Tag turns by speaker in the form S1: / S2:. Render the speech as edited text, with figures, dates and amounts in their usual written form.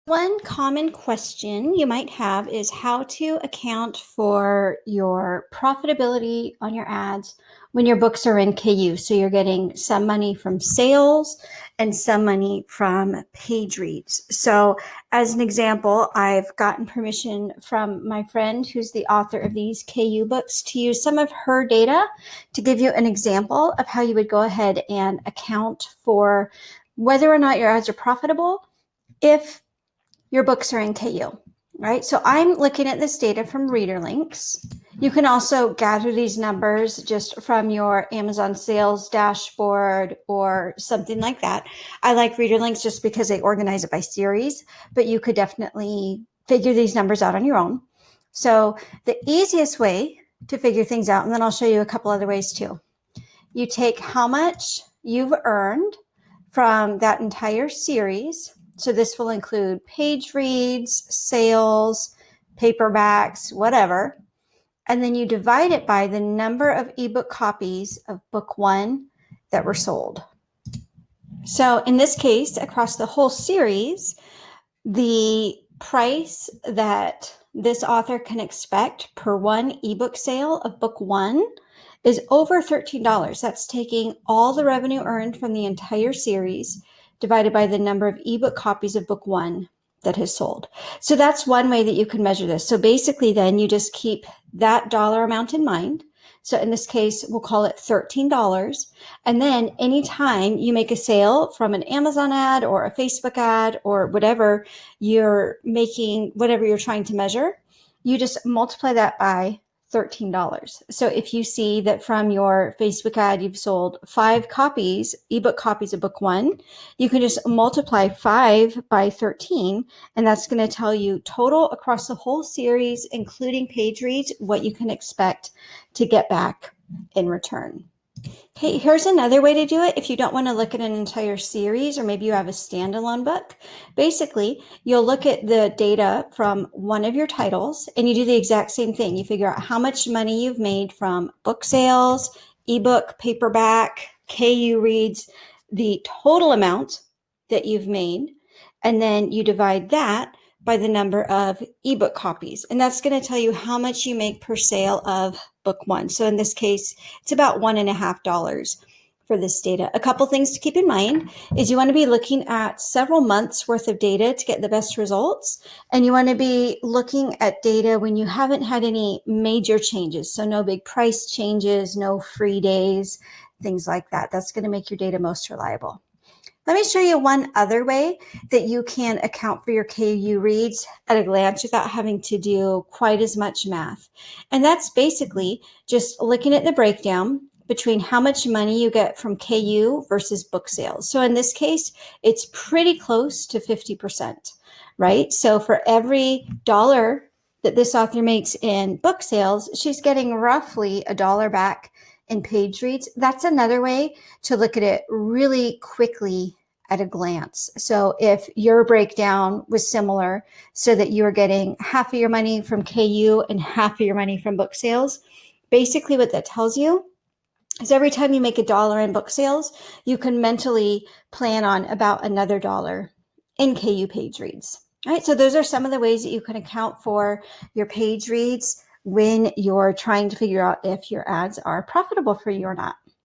S1: One common question you might have is how to account for your profitability on your ads when your books are in KU. So you're getting some money from sales and some money from page reads. So, as an example, I've gotten permission from my friend who's the author of these KU books to use some of her data to give you an example of how you would go ahead and account for whether or not your ads are profitable if your books are in KU, right? So I'm looking at this data from ReaderLinks. You can also gather these numbers just from your Amazon sales dashboard or something like that. I like ReaderLinks just because they organize it by series, but you could definitely figure these numbers out on your own. So the easiest way to figure things out, and then I'll show you a couple other ways too. You take how much you've earned from that entire series. So this will include page reads, sales, paperbacks, whatever. And then you divide it by the number of ebook copies of book one that were sold. So in this case, across the whole series, the price that this author can expect per one ebook sale of book one is over $13. That's taking all the revenue earned from the entire series divided by the number of ebook copies of book one that has sold. So that's one way that you can measure this. So basically then you just keep that dollar amount in mind. So in this case, we'll call it $13. And then anytime you make a sale from an Amazon ad or a Facebook ad or whatever you're making, whatever you're trying to measure, you just multiply that by $13. So if you see that from your Facebook ad, you've sold 5 copies, ebook copies of book one, you can just multiply 5 by 13. And that's going to tell you total across the whole series, including page reads, what you can expect to get back in return. Okay, here's another way to do it if you don't want to look at an entire series or maybe you have a standalone book. Basically, you'll look at the data from one of your titles and you do the exact same thing. You figure out how much money you've made from book sales, ebook, paperback, KU reads, the total amount that you've made, and then you divide that by the number of ebook copies. And that's going to tell you how much you make per sale of book one. So in this case, it's about $1.50 for this data. A couple things to keep in mind is you want to be looking at several months worth of data to get the best results. And you want to be looking at data when you haven't had any major changes. So no big price changes, no free days, things like that. That's going to make your data most reliable. Let me show you one other way that you can account for your KU reads at a glance without having to do quite as much math. And that's basically just looking at the breakdown between how much money you get from KU versus book sales. So in this case, it's pretty close to 50%, right? So for every dollar that this author makes in book sales, she's getting roughly $1 back in page reads. That's another way to look at it really quickly at a glance. So if your breakdown was similar so that you were getting half of your money from KU and half of your money from book sales, basically what that tells you is every time you make $1 in book sales, you can mentally plan on about another dollar in KU page reads. All right, so those are some of the ways that you can account for your page reads when you're trying to figure out if your ads are profitable for you or not.